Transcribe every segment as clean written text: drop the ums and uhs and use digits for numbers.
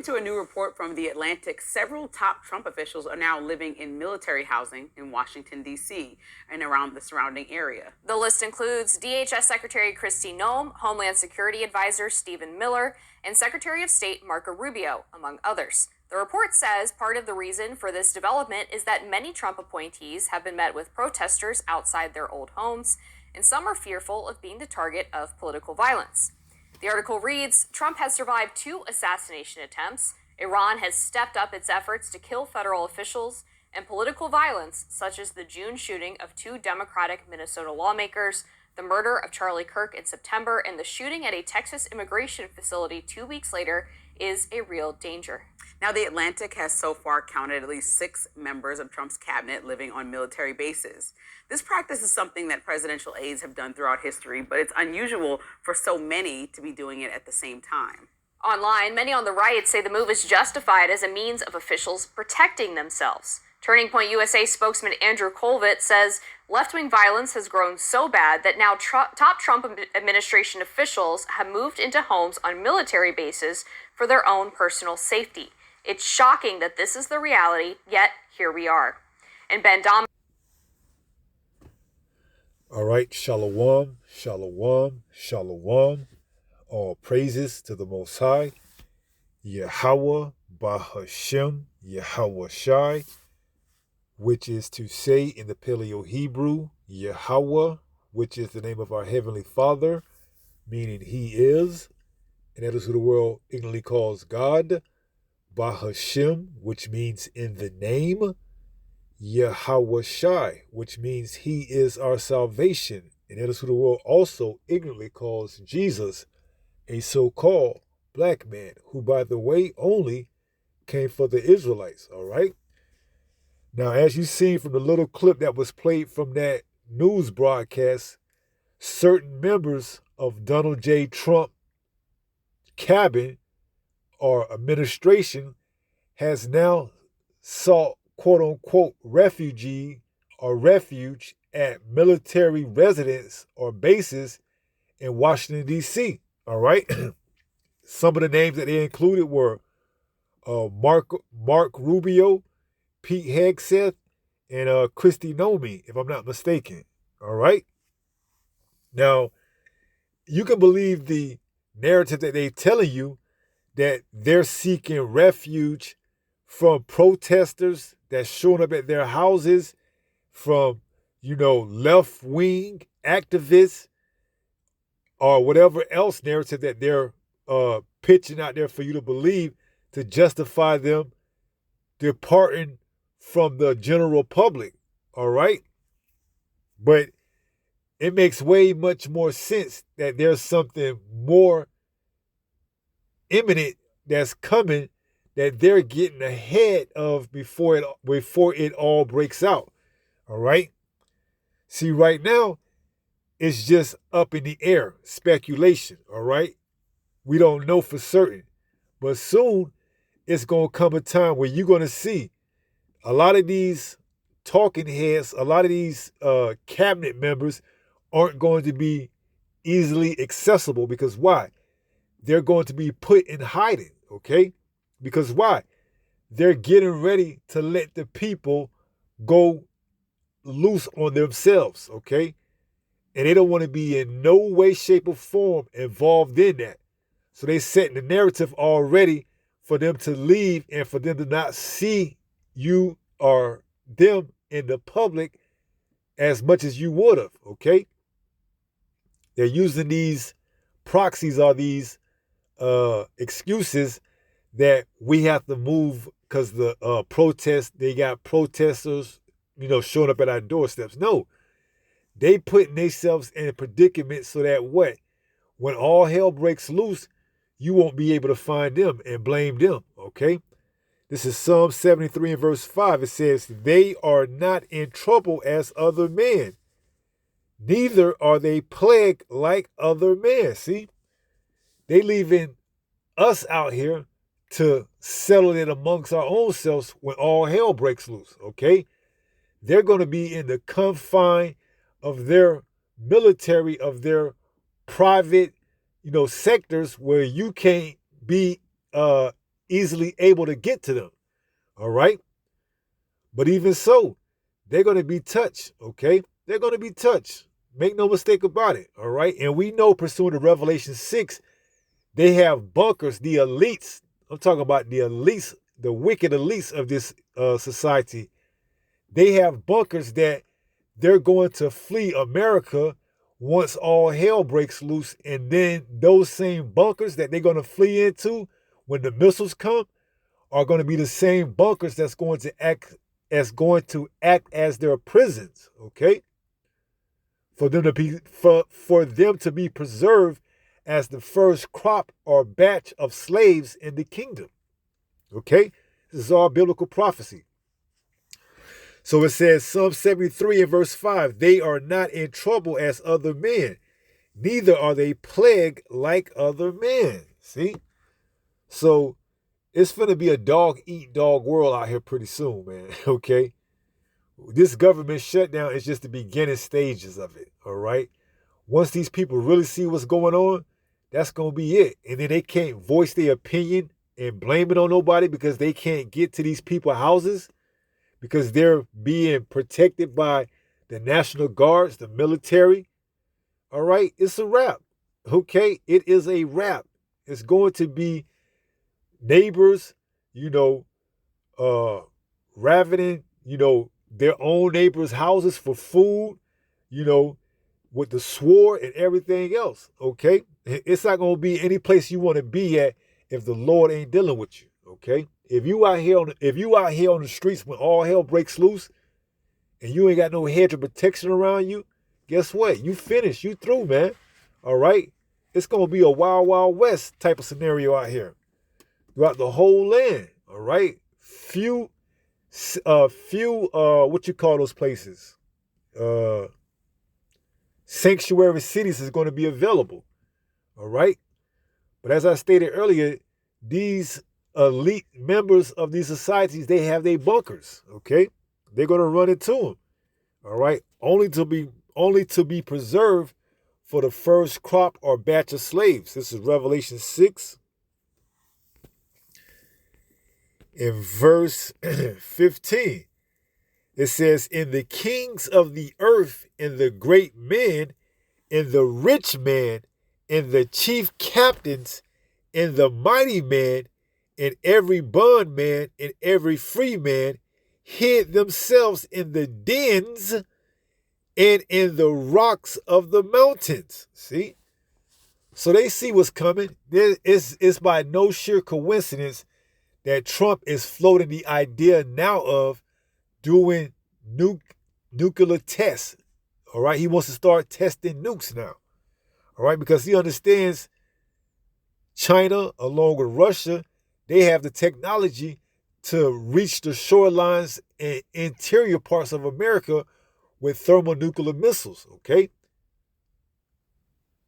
According to a new report from The Atlantic, several top Trump officials are now living in military housing in Washington, D.C., and around the surrounding area. The list includes DHS Secretary Kristi Noem, Homeland Security Advisor Stephen Miller, and Secretary of State Marco Rubio, among others. The report says part of the reason for this development is that many Trump appointees have been met with protesters outside their old homes, and some are fearful of being the target of political violence. The article reads, Trump has survived 2 assassination attempts, Iran has stepped up its efforts to kill federal officials, and political violence, such as the June shooting of 2 Democratic Minnesota lawmakers, the murder of Charlie Kirk in September, and the shooting at a Texas immigration facility 2 weeks later, is a real danger. Now, The Atlantic has so far counted at least 6 members of Trump's cabinet living on military bases. This practice is something that presidential aides have done throughout history, but it's unusual for so many to be doing it at the same time. Online, many on the right say the move is justified as a means of officials protecting themselves. Turning Point USA spokesman Andrew Colvett says left-wing violence has grown so bad that now top Trump administration officials have moved into homes on military bases for their own personal safety. It's shocking that this is the reality, yet here we are. And Ben Dom. All right, shalom, shalom, shalom. All praises to the Most High, Yahweh, Bahashem, Yahweh Shai, which is to say in the Paleo-Hebrew, Yahweh, which is the name of our Heavenly Father, meaning He is, and that is who the world ignorantly calls God. Bahashem, which means in the name. Yahweh Shai, which means He is our salvation, and that is who the world also ignorantly calls Jesus, a so-called black man, who, by the way, only came for the Israelites, all right? Now, as you seen from the little clip that was played from that news broadcast, certain members of Donald J. Trump cabinet or administration has now sought quote-unquote refugee or refuge at military residence or bases in Washington, D.C., all right? Some of the names that they included were Mark Rubio, Pete Hegseth, and Kristi Noem, if I'm not mistaken, all right? Now, you can believe the narrative that they're telling you that they're seeking refuge from protesters that's showing up at their houses, from, left-wing activists, or whatever else narrative that they're pitching out there for you to believe to justify them departing from the general public, all right? But it makes way much more sense that there's something more imminent that's coming that they're getting ahead of before it all breaks out, all right? See, right now, it's just up in the air, speculation, all right? We don't know for certain. But soon, it's going to come a time where you're going to see a lot of these talking heads, a lot of these cabinet members aren't going to be easily accessible. Because why? They're going to be put in hiding, okay? Because why? They're getting ready to let the people go loose on themselves, okay? And they don't want to be in no way, shape, or form involved in that. So they're setting the narrative already for them to leave and for them to not see you or them in the public as much as you would have, okay? They're using these proxies or these excuses that we have to move because the they got protesters, showing up at our doorsteps. No, they putting themselves in a predicament so that what? When all hell breaks loose, you won't be able to find them and blame them, okay? This is Psalm 73 and verse 5. It says, they are not in trouble as other men, neither are they plagued like other men. See? They leaving us out here to settle it amongst our own selves when all hell breaks loose, okay? They're going to be in the confine of their military, of their private, sectors where you can't be easily able to get to them. All right. But even so, they're going to be touched. Okay. They're going to be touched. Make no mistake about it. All right. And we know, pursuant to Revelation 6, they have bunkers, the elites. I'm talking about the elites, the wicked elites of this society. They have bunkers that they're going to flee America once all hell breaks loose. And then those same bunkers that they're going to flee into when the missiles come are going to be the same bunkers that's going to act as their prisons. Okay. For them to be preserved as the first crop or batch of slaves in the kingdom. Okay? This is all biblical prophecy. So it says, Psalm 73 and verse 5, they are not in trouble as other men, neither are they plagued like other men. See? So it's going to be a dog-eat-dog world out here pretty soon, man. Okay? This government shutdown is just the beginning stages of it, all right? Once these people really see what's going on, that's going to be it. And then they can't voice their opinion and blame it on nobody because they can't get to these people's houses because they're being protected by the National Guards, the military. All right? It's a wrap, okay? It is a wrap. It's going to be neighbors, ravening, their own neighbors' houses for food, with the sword and everything else, okay? It's not going to be any place you want to be at if the Lord ain't dealing with you, okay? If you out here on the streets when all hell breaks loose and you ain't got no hedge of protection around you, guess what? You finished. You through, man. All right? It's going to be a wild, wild west type of scenario out here throughout the whole land, all right? Few what you call those places? Sanctuary cities is going to be available. All right. But as I stated earlier, these elite members of these societies, they have their bunkers. Okay. They're going to run into them. All right. Only to be preserved for the first crop or batch of slaves. This is Revelation 6. In verse 15, it says, "In the kings of the earth, and the great men, and the rich man, and the chief captains, and the mighty man, and every bondman, and every free man, hid themselves in the dens and in the rocks of the mountains." See? So they see what's coming. It's by no sheer coincidence that Trump is floating the idea now of doing nuclear tests. All right. He wants to start testing nukes now. All right. Because he understands China, along with Russia, they have the technology to reach the shorelines and interior parts of America with thermonuclear missiles. Okay.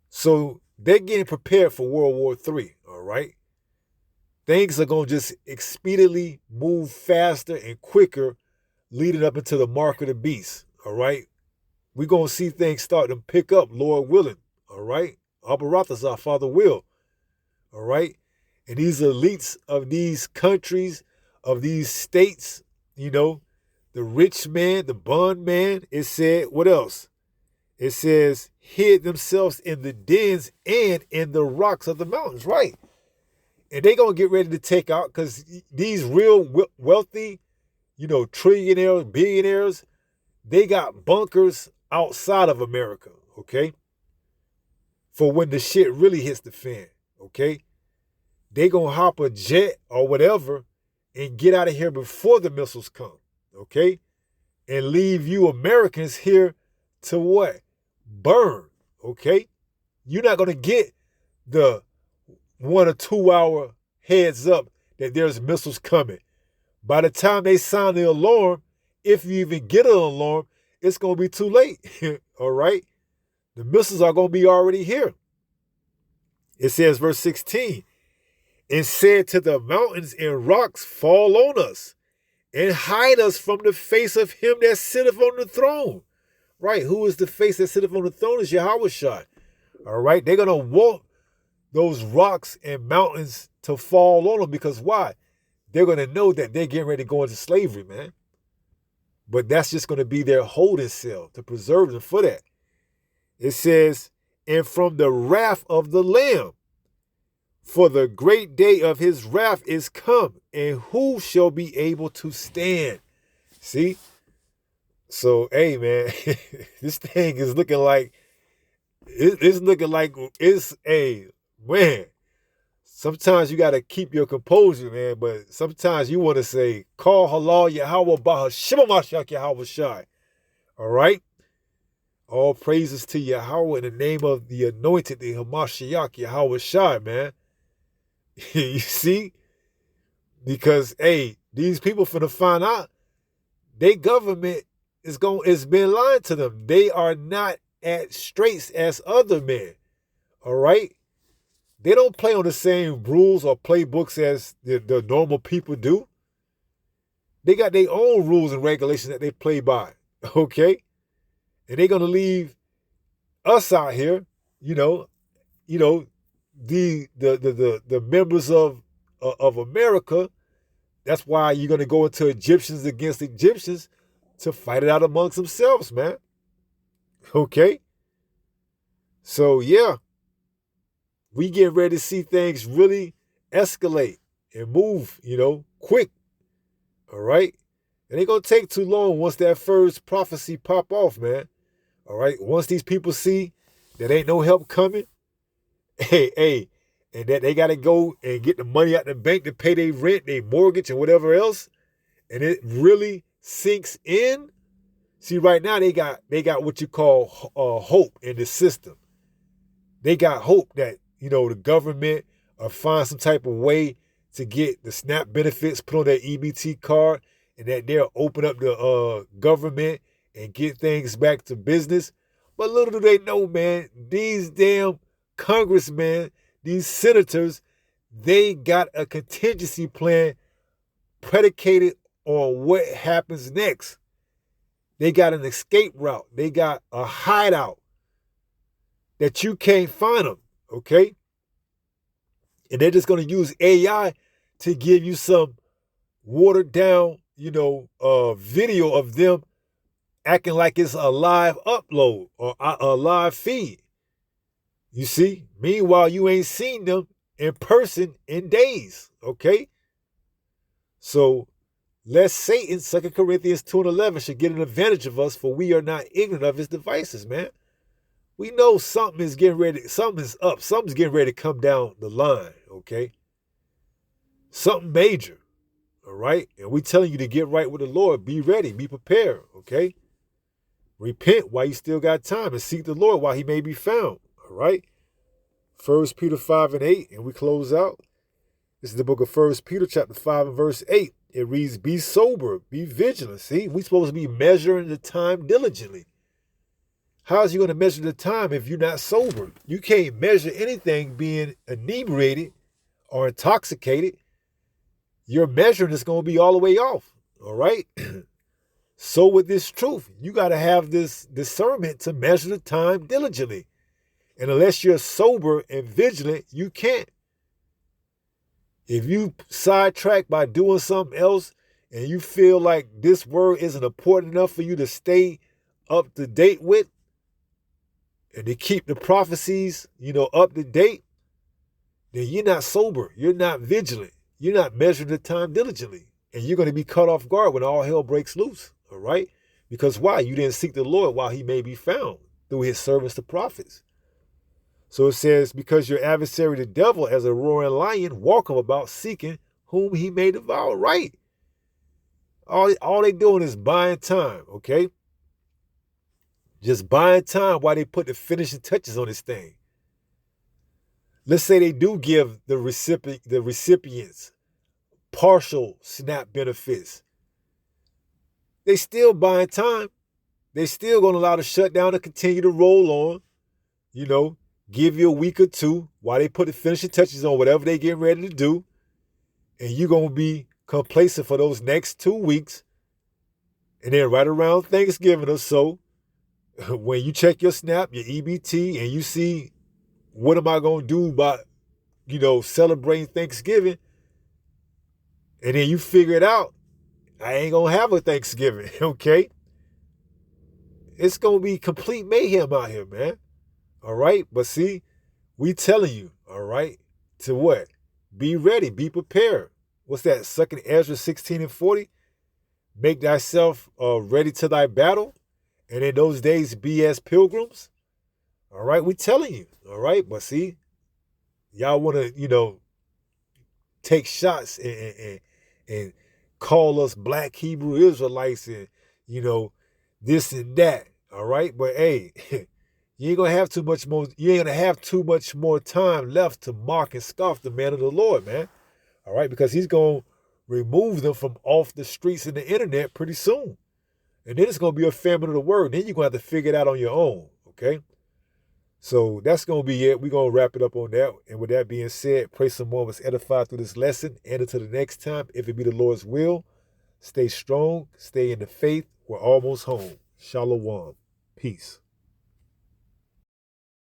So they're getting prepared for World War III. All right. Things are going to just expediently move faster and quicker leading up into the mark of the beast, all right? We're going to see things start to pick up, Lord willing, all right? Abaratazar, Father will, all right? And these elites of these countries, of these states, the rich man, the bond man, it said, what else? It says, hid themselves in the dens and in the rocks of the mountains, right? And they're going to get ready to take out because these real wealthy, trillionaires, billionaires, they got bunkers outside of America, okay? For when the shit really hits the fan, okay? They going to hop a jet or whatever and get out of here before the missiles come, okay? And leave you Americans here to what? Burn, okay? You're not going to get the 1 or 2 hour heads up that there's missiles coming. By the time they sound the alarm, if you even get an alarm, it's going to be too late. All right? The missiles are going to be already here. It says, verse 16, "And said to the mountains and rocks, fall on us, and hide us from the face of him that sitteth on the throne." Right? Who is the face that sitteth on the throne? Is Yahushua. All right? They're going to want those rocks and mountains to fall on them because why? they're going to know that they're getting ready to go into slavery, man. But that's just going to be their holding cell to preserve them for that. It says, and from the wrath of the Lamb, for the great day of his wrath is come, and who shall be able to stand? See? So, hey, man, this thing is looking like, hey, man, sometimes you got to keep your composure, man, but sometimes you want to say, call halal Yahweh Bahashim Mashiach Yahweh Shai. All right? All praises to Yahweh in the name of the anointed, the Hamashiach Yahweh Shai, man. You see? Because, hey, these people finna find out their government is been lying to them. They are not as straight as other men. All right? They don't play on the same rules or playbooks as the normal people do. They got their own rules and regulations that they play by. Okay? And they're gonna leave us out here, the members of America. That's why you're gonna go into Egyptians against Egyptians to fight it out amongst themselves, man. Okay? So yeah, we get ready to see things really escalate and move, quick. All right? It ain't gonna take too long once that first prophecy pop off, man. All right? Once these people see that ain't no help coming, and that they gotta go and get the money out the bank to pay their rent, their mortgage, and whatever else, and it really sinks in. See, right now they got what you call hope in the system. They got hope that, the government will find some type of way to get the SNAP benefits put on their EBT card, and that they'll open up the government and get things back to business. But little do they know, man, these damn congressmen, these senators, they got a contingency plan predicated on what happens next. They got an escape route. They got a hideout that you can't find them, okay? And they're just going to use AI to give you some watered down, video of them acting like it's a live upload or a live feed. You see? Meanwhile, you ain't seen them in person in days, okay? So, lest Satan, 2 Corinthians 2:11, should get an advantage of us, for we are not ignorant of his devices, man. We know something is getting ready, something's up, something's getting ready to come down the line, okay? Something major, all right? And we telling you to get right with the Lord. Be ready, be prepared, okay? Repent while you still got time and seek the Lord while he may be found, all right? 1 Peter 5:8, and we close out. This is the book of 1 Peter chapter 5 and verse 8. It reads, be sober, be vigilant. See, we're supposed to be measuring the time diligently. How's you going to measure the time if you're not sober? You can't measure anything being inebriated or intoxicated. Your measuring is going to be all the way off, all right? So with this truth, you got to have this discernment to measure the time diligently. And unless you're sober and vigilant, you can't. If you sidetrack by doing something else and you feel like this word isn't important enough for you to stay up to date with and to keep the prophecies, up to date, then you're not sober. You're not vigilant. You're not measuring the time diligently. And you're going to be caught off guard when all hell breaks loose. All right? Because why? You didn't seek the Lord while he may be found through his servants, the prophets. So it says, because your adversary, the devil, as a roaring lion, walketh about seeking whom he may devour. Right? All they doing is buying time, okay? Just buying time while they put the finishing touches on this thing. Let's say they do give the recipients partial SNAP benefits. They still buying time. They still going to allow the shutdown to continue to roll on, give you a week or two while they put the finishing touches on whatever they getting ready to do. And you're going to be complacent for those next 2 weeks. And then right around Thanksgiving or so, when you check your SNAP, your EBT, and you see, what am I going to do about, celebrating Thanksgiving? And then you figure it out, I ain't going to have a Thanksgiving, okay? It's going to be complete mayhem out here, man. All right? But see, we telling you, all right, to what? Be ready, be prepared. What's that? 2 Ezra 16:40? Make thyself ready to thy battle, and in those days be as pilgrims. All right, we telling you, all right? But see, y'all want to, take shots and call us black Hebrew Israelites and, this and that, all right? But hey, you ain't gonna have too much more time left to mock and scoff the man of the Lord, man. All right, because he's gonna remove them from off the streets and the internet pretty soon. And then it's gonna be a famine of the word. Then you're gonna have to figure it out on your own, okay? So that's gonna be it. We're gonna wrap it up on that. And with that being said, pray some more of us edified through this lesson. And until the next time, if it be the Lord's will, stay strong, stay in the faith. We're almost home. Shalom. Peace.